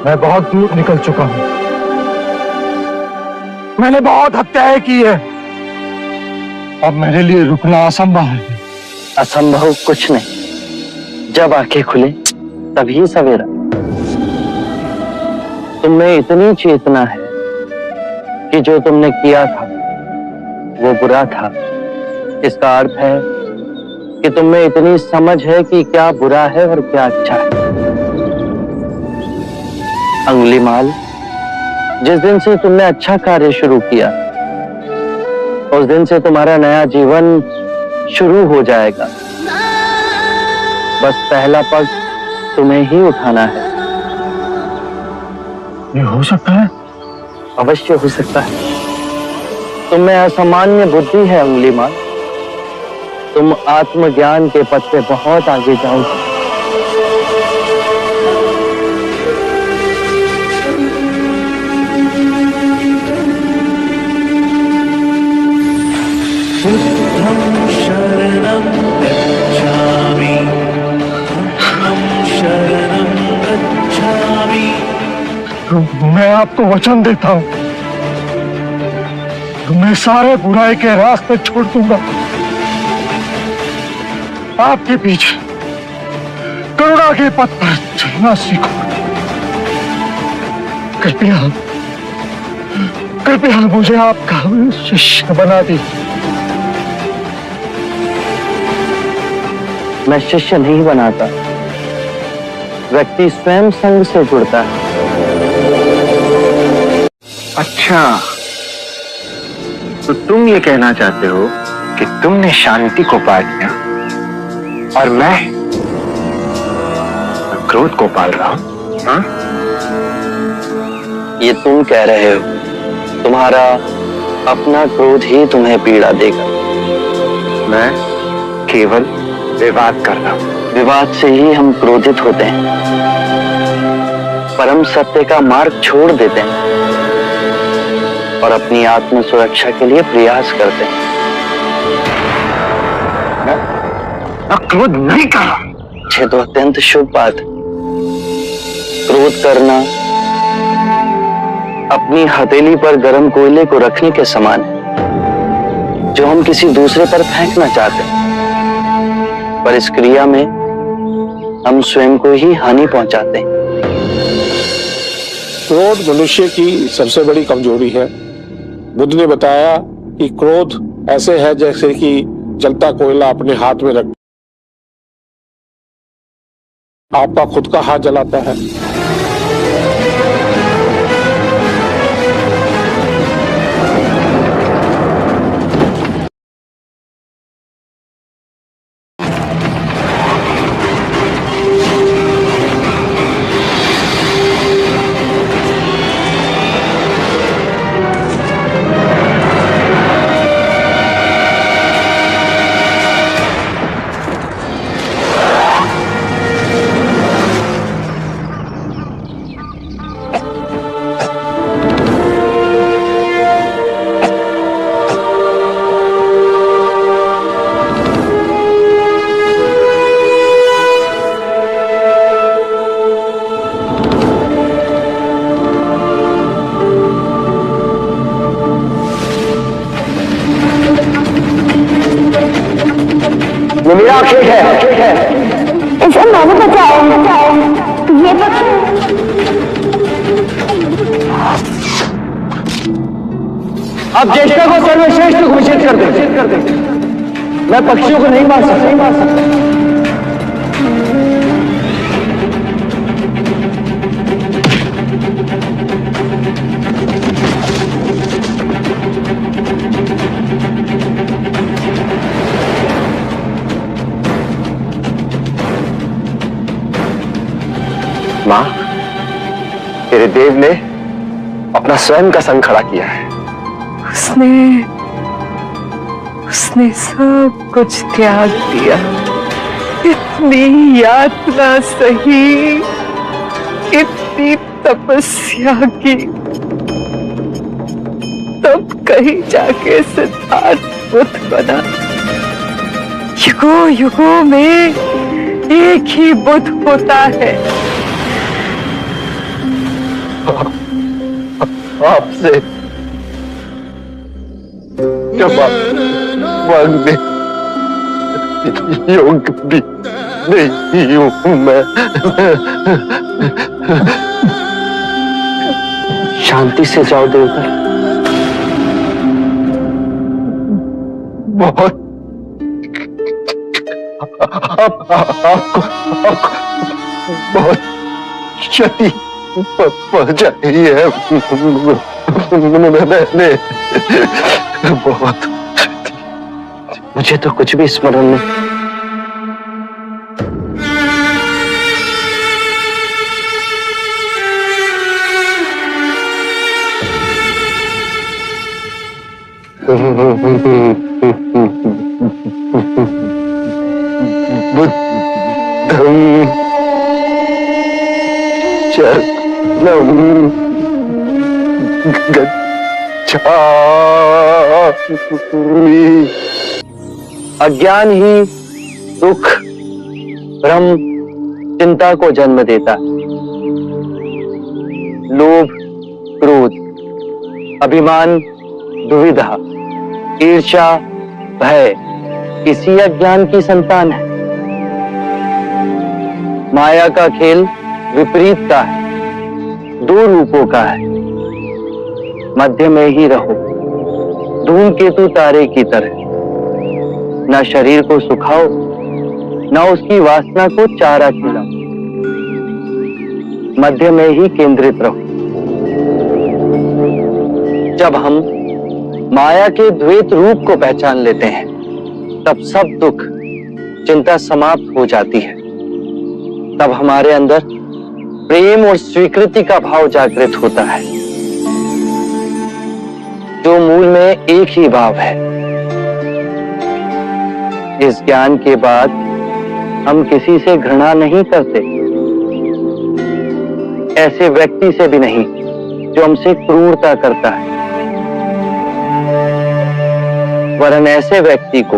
मैं बहुत दूर निकल चुका हूं। मैंने बहुत हत्याएं की है। अब मेरे लिए रुकना असंभव है। असंभव कुछ नहीं, जब आंखें खुले तभी सवेरा। तुमने इतनी चेतना है कि जो तुमने किया था वो बुरा था। इसका अर्थ है कि तुमने इतनी समझ है कि क्या बुरा है और क्या अच्छा है। अंगुलीमाल, जिस दिन से तुमने अच्छा कार्य शुरू किया उस दिन से तुम्हारा नया जीवन शुरू हो जाएगा। बस पहला पग तुम्हें ही उठाना है। ये हो सकता है? अवश्य हो सकता है। तुम्हें असामान्य बुद्धि है अंगुलीमाल। तुम आत्मज्ञान के पथ पे बहुत आगे जाओगे। शरणं गच्छामि, शरणं गच्छामि। तो मैं आपको वचन देता हूं, मैं सारे बुराई के रास्ते छोड़ दूंगा। आपके पीछे करुणा के पथ पर चलना सीखो। कृपया कृपया मुझे आपका शिष्य बना दीजिए। मैं शिष्य नहीं बनाता, व्यक्ति स्वयं संग से जुड़ता है। अच्छा, तो तुम ये कहना चाहते हो कि तुमने शांति को पा लिया और मैं क्रोध को पाल रहा हूं? हाँ? ये तुम कह रहे हो, तुम्हारा अपना क्रोध ही तुम्हें पीड़ा देगा। मैं केवल विवाद कर रहा हूं। विवाद से ही हम क्रोधित होते हैं, परम सत्य का मार्ग छोड़ देते हैं और अपनी आत्म सुरक्षा के लिए प्रयास करते हैं। मैं क्रोध नहीं कर रहा। ये तो अत्यंत शुभ बात है। क्रोध करना अपनी हथेली पर गर्म कोयले को रखने के समान है, जो हम किसी दूसरे पर फेंकना चाहते हैं, पर इस क्रिया में हम स्वयं को ही हानि पहुंचाते हैं। क्रोध मनुष्य की सबसे बड़ी कमजोरी है। बुद्ध ने बताया कि क्रोध ऐसे है जैसे कि जलता कोयला अपने हाथ में रख आपका खुद का हाथ जलाता है। ये मेरा अक्षय है। इसे मैंने बचाया। ये पक्षी अब ज्येष्ठा को सर्वश्रेष्ठ घोषित कर दे। मैं पक्षियों को नहीं मार सकता। मां, तेरे देव ने अपना स्वयं का संग खड़ा किया है। उसने सब कुछ त्याग दिया। इतनी यातना सही, इतनी तपस्या की, तब कहीं जाके सिद्धार्थ बुद्ध बना। युगों युगों में एक ही बुद्ध होता है, आपसे क्षमा मांगने योग्य भी नहीं हूं मैं। शांति से जाओ देवता। बहुत आपको बहुत क्षति पहुंचाई है मैंने, बहुत। मुझे तो कुछ भी स्मरण नहीं। बुद्धं शरणं गच्छामि। अज्ञान ही दुख, भ्रम, चिंता को जन्म देता है। लोभ, क्रोध, अभिमान, दुविधा, ईर्ष्या, भय इसी अज्ञान की संतान है। माया का खेल विपरीत का है, दो रूपों का है। मध्य में ही रहो, धूमकेतु तारे की तरह। न शरीर को सुखाओ, न उसकी वासना को चारा खिलाओ। मध्य में ही केंद्रित रहो। जब हम माया के द्वैत रूप को पहचान लेते हैं, तब सब दुख, चिंता समाप्त हो जाती है। तब हमारे अंदर प्रेम और स्वीकृति का भाव जागृत होता है, जो मूल में एक ही भाव है। इस ज्ञान के बाद हम किसी से घृणा नहीं करते, ऐसे व्यक्ति से भी नहीं जो हमसे क्रूरता करता है, वरन ऐसे व्यक्ति को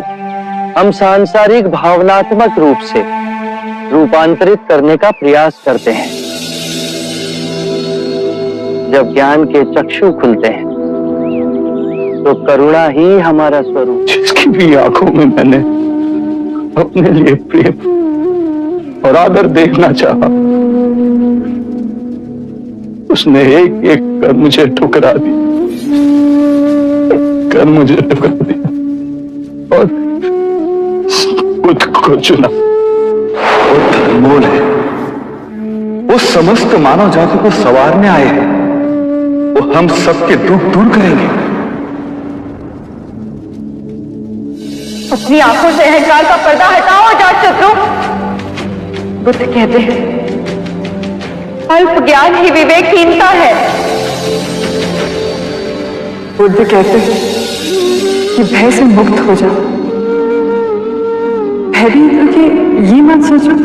हम सांसारिक भावनात्मक रूप से रूपांतरित करने का प्रयास करते हैं। जब ज्ञान के चक्षु खुलते हैं, तो करुणा ही हमारा स्वरूप। जिसकी भी आंखों में मैंने अपने लिए प्रेम और आदर देखना चाहा, उसने एक एक कर मुझे ठुकरा दी, मुझे ठुकरा दिया और खुद को चुना। वो धर्मोल है, वो समस्त मानव जाति को संवारने आए हैं। वो हम सबके दुख दूर करेंगे। अपनी आंखों से अहंकार का पर्दा हटाओ जात शत्रु। बुद्ध कहते हैं अल्प ज्ञान ही विवेकहीनता है। बुद्ध कहते हैं कि भय से मुक्त हो जाओ। भयभीत होके ये मत सोचो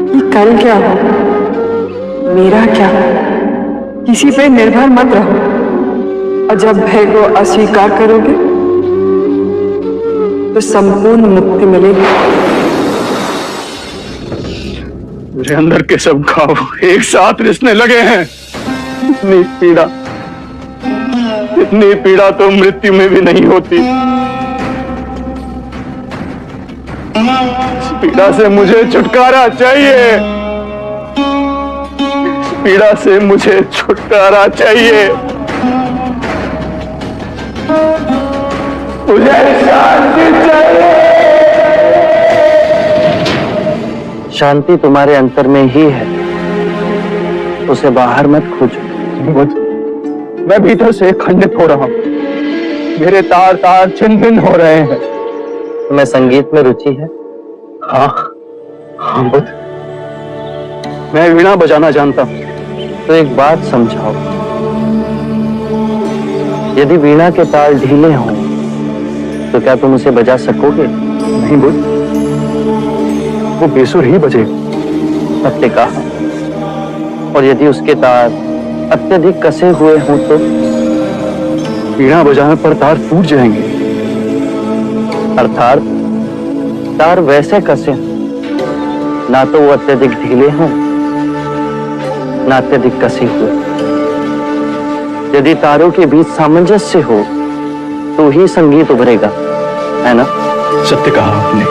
कि कल क्या हो, मेरा क्या हो। किसी पे निर्भर मत रहो, और जब भय को अस्वीकार करोगे तो संपूर्ण मुक्ति मिलेगी। मेरे अंदर के सब घाव एक साथ रिसने लगे हैं। इतनी पीड़ा तो मृत्यु में भी नहीं होती। इस पीड़ा से मुझे छुटकारा चाहिए। इस पीड़ा से मुझे छुटकारा चाहिए। मुझे शांति चाहिए। शांति तुम्हारे अंतर में ही है, उसे बाहर मत खोजो। मैं भीतर से खंडित हो रहा हूं। मेरे तार तार छिन्न भिन्न हो रहे हैं। तुम्हें संगीत में रुचि है? हाँ बुद्ध, मैं वीणा बजाना जानता हूं। तो एक बात समझाओ, यदि वीणा के ताल ढीले हों तो क्या तुम उसे बजा सकोगे? नहीं बुद्ध, वो बेसुर ही बजेगा। सत्य कहा। और यदि उसके तार अत्यधिक कसे हुए हों तो? वीणा बजाने पर तार टूट जाएंगे। अर्थात तार वैसे कसे ना तो वो अत्यधिक ढीले हों न अत्यधिक कसे हुए। यदि तारों के बीच सामंजस्य हो तो ही संगीत उभरेगा, है ना? सत्य कहा आपने।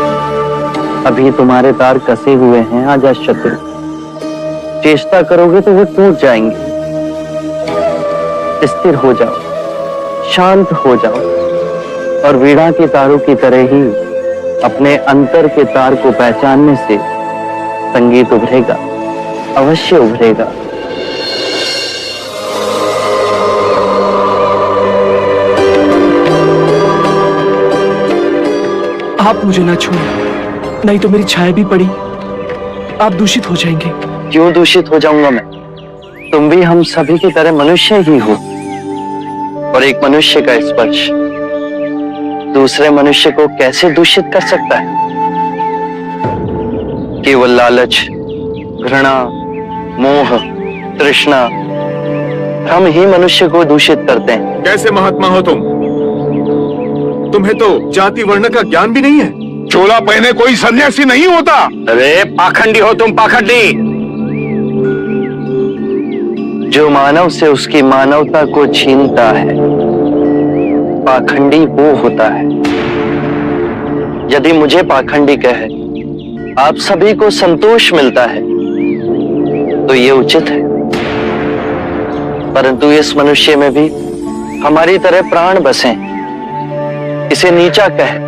अभी तुम्हारे तार कसे हुए हैं अजात शत्रु, चेष्टा करोगे तो वो टूट जाएंगे। स्थिर हो जाओ, शांत हो जाओ और वीणा के तारों की तरह ही अपने अंतर के तार को पहचानने से संगीत उभरेगा, अवश्य उभरेगा। आप मुझे ना छूए, नहीं तो मेरी छाया भी पड़ी आप दूषित हो जाएंगे। क्यों दूषित हो जाऊंगा मैं? तुम भी हम सभी की तरह मनुष्य ही हो, और एक मनुष्य का स्पर्श दूसरे मनुष्य को कैसे दूषित कर सकता है? केवल लालच, घृणा, मोह, तृष्णा हम ही मनुष्य को दूषित करते हैं। कैसे महात्मा हो तुम? तुम्हें तो जाति वर्ण का ज्ञान भी नहीं है। चोला पहने कोई सन्यासी नहीं होता। अरे पाखंडी हो तुम, पाखंडी। जो मानव से उसकी मानवता को छीनता है, पाखंडी वो होता है। यदि मुझे पाखंडी कहे आप सभी को संतोष मिलता है तो ये उचित है, परंतु इस मनुष्य में भी हमारी तरह प्राण बसे। इसे नीचा कहे,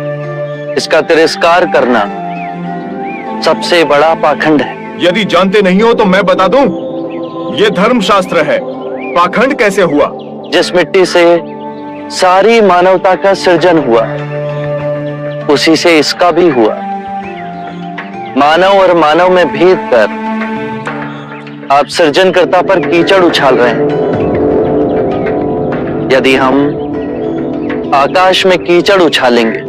इसका तिरस्कार करना सबसे बड़ा पाखंड है। यदि जानते नहीं हो तो मैं बता दूं, ये धर्मशास्त्र है। पाखंड कैसे हुआ? जिस मिट्टी से सारी मानवता का सृजन हुआ उसी से इसका भी हुआ। मानव और मानव में भेद कर आप सृजनकर्ता पर कीचड़ उछाल रहे हैं। यदि हम आकाश में कीचड़ उछालेंगे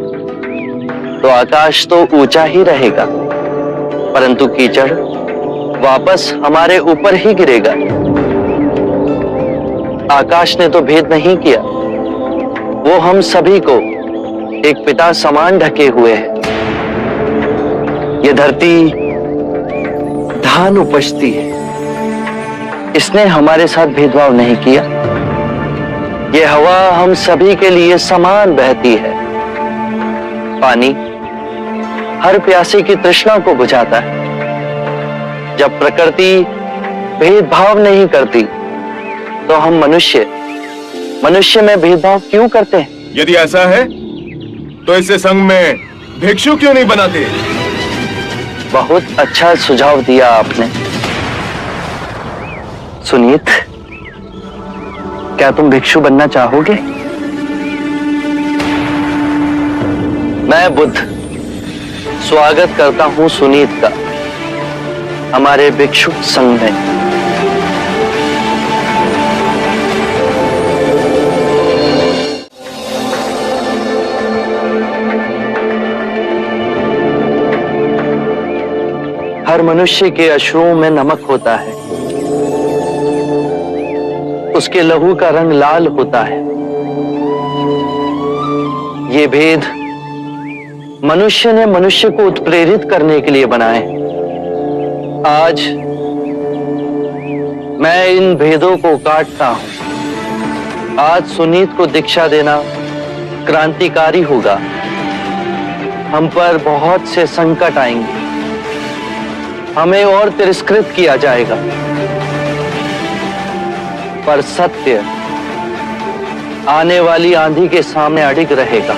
तो आकाश तो ऊंचा ही रहेगा, परंतु कीचड़ वापस हमारे ऊपर ही गिरेगा। आकाश ने तो भेद नहीं किया, वो हम सभी को एक पिता समान ढके हुए है। ये धरती धान उपजती है, इसने हमारे साथ भेदभाव नहीं किया। ये हवा हम सभी के लिए समान बहती है। पानी हर प्यासे की तृष्णा को बुझाता है। जब प्रकृति भेदभाव नहीं करती तो हम मनुष्य में भेदभाव क्यों करते हैं? यदि ऐसा है तो इसे संघ में भिक्षु क्यों नहीं बनाते? बहुत अच्छा सुझाव दिया आपने। सुनीत, क्या तुम भिक्षु बनना चाहोगे? मैं बुद्ध स्वागत करता हूं सुनीत का हमारे भिक्षु संघ में। हर मनुष्य के अश्रुओं में नमक होता है, उसके लहू का रंग लाल होता है। ये भेद मनुष्य ने मनुष्य को उत्प्रेरित करने के लिए बनाए। आज मैं इन भेदों को काटता हूं। आज सुनीत को दीक्षा देना क्रांतिकारी होगा। हम पर बहुत से संकट आएंगे, हमें और तिरस्कृत किया जाएगा, पर सत्य आने वाली आंधी के सामने अडिग रहेगा।